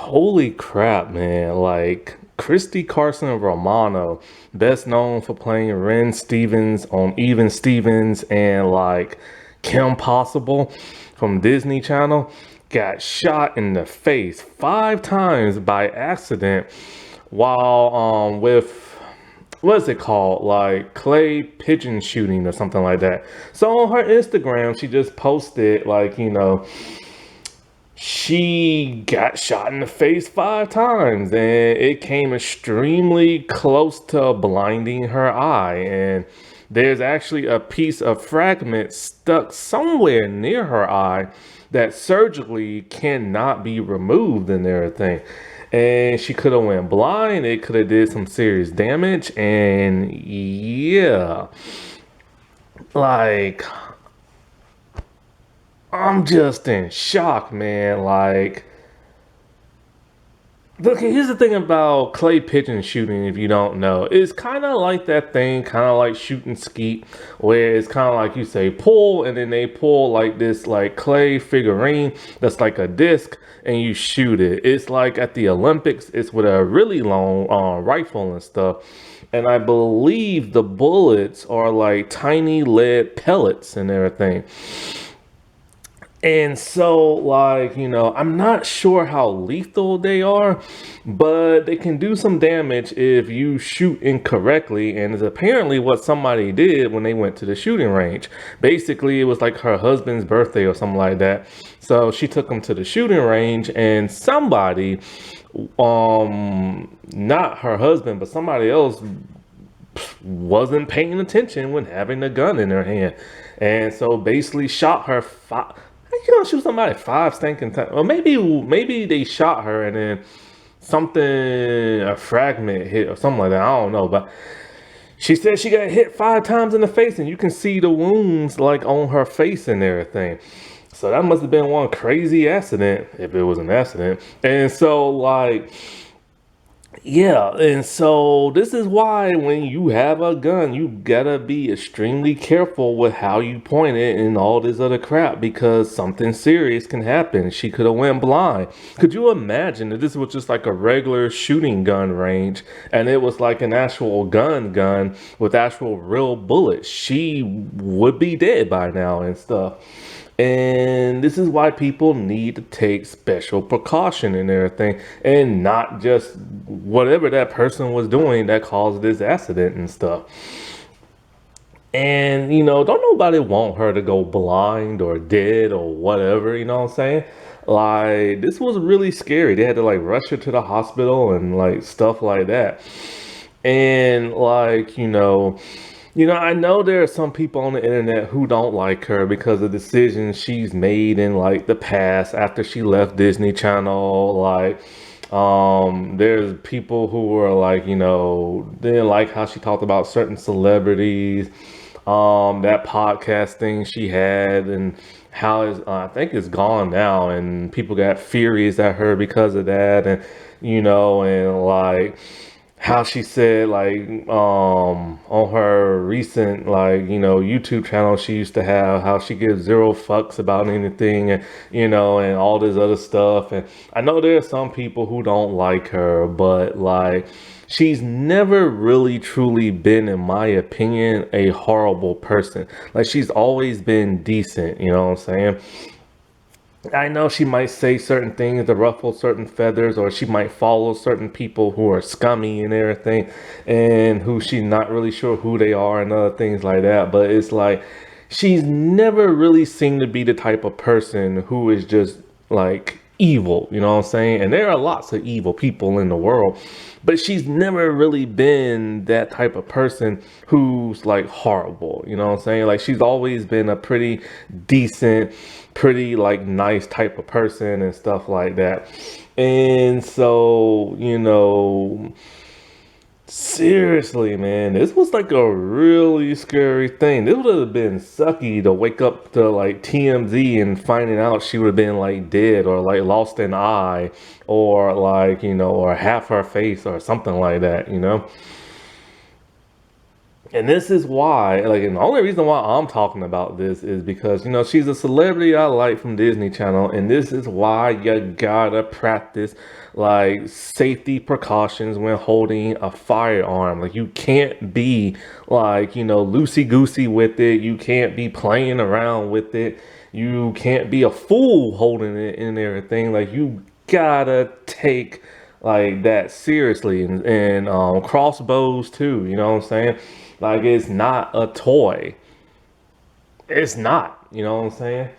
Holy crap, man. Like, Christy, Carlson, and Romano, best known for playing Ren Stevens on Even Stevens and like Kim Possible from Disney Channel, got shot in the face 5 times by accident while with what's it called? Like clay pigeon shooting or something like that. So on her Instagram, she just posted like, she got shot in the face 5 times and it came extremely close to blinding her eye. And there's actually a piece of fragment stuck somewhere near her eye that surgically cannot be removed and everything. And she could have went blind. It could have did some serious damage. And yeah, like I'm just in shock, man. Like, look, here's the thing about clay pigeon shooting, if you don't know. It's kind of like that thing, kind of like shooting skeet, where it's kind of like you say pull, and then they pull like this like clay figurine that's like a disc, and you shoot it. It's like at the Olympics, it's with a really long rifle and stuff. And I believe the bullets are like tiny lead pellets and everything. And so, like, I'm not sure how lethal they are, but they can do some damage if you shoot incorrectly. And it's apparently what somebody did when they went to the shooting range. Basically, it was like her husband's birthday or something like that. So she took him to the shooting range, and somebody, not her husband, but somebody else wasn't paying attention when having a gun in her hand. And so basically shot her five. How you gonna shoot somebody 5 stinking times? Or maybe they shot her and then something, a fragment hit or something like that. I don't know. But she said she got hit 5 times in the face and you can see the wounds like on her face and everything. So that must have been one crazy accident, if it was an accident. And so like, yeah, and so this is why when you have a gun, you gotta be extremely careful with how you point it and all this other crap because something serious can happen. She could have went blind. Could you imagine if this was just like a regular shooting gun range and it was like an actual gun with actual real bullets? She would be dead by now and stuff. And this is why people need to take special precaution and everything and not just whatever that person was doing that caused this accident and stuff. And, don't nobody want her to go blind or dead or whatever, you know what I'm saying? Like, this was really scary. They had to, like, rush her to the hospital and, like, stuff like that. And, like, I know there are some people on the internet who don't like her because of decisions she's made in like the past after she left Disney Channel. Like, there's people who were like, didn't like how she talked about certain celebrities, that podcast thing she had, and how is I think it's gone now, and people got furious at her because of that, and and like how she said like on her recent like YouTube channel she used to have, how she gives zero fucks about anything, and and all this other stuff. And I know there are some people who don't like her, but like she's never really truly been, in my opinion, a horrible person. Like she's always been decent, you know what I'm saying? I know she might say certain things to ruffle certain feathers, or she might follow certain people who are scummy and everything, and who she's not really sure who they are and other things like that. But it's like she's never really seemed to be the type of person who is just like evil, you know what I'm saying? And there are lots of evil people in the world, but she's never really been that type of person who's like horrible, you know what I'm saying? Like she's always been a pretty decent, pretty like nice type of person and stuff like that. And so, seriously, man, this was like a really scary thing. This would have been sucky to wake up to like TMZ and finding out she would have been like dead or like lost an eye or like, or half her face or something like that, And this is why, like, and the only reason why I'm talking about this is because, she's a celebrity I like from Disney Channel, and this is why you gotta practice, like, safety precautions when holding a firearm. Like, you can't be, like, loosey-goosey with it. You can't be playing around with it. You can't be a fool holding it and everything. Like, you gotta take like that seriously, and crossbows too, you know what I'm saying? Like, it's not a toy. It's not, you know what I'm saying?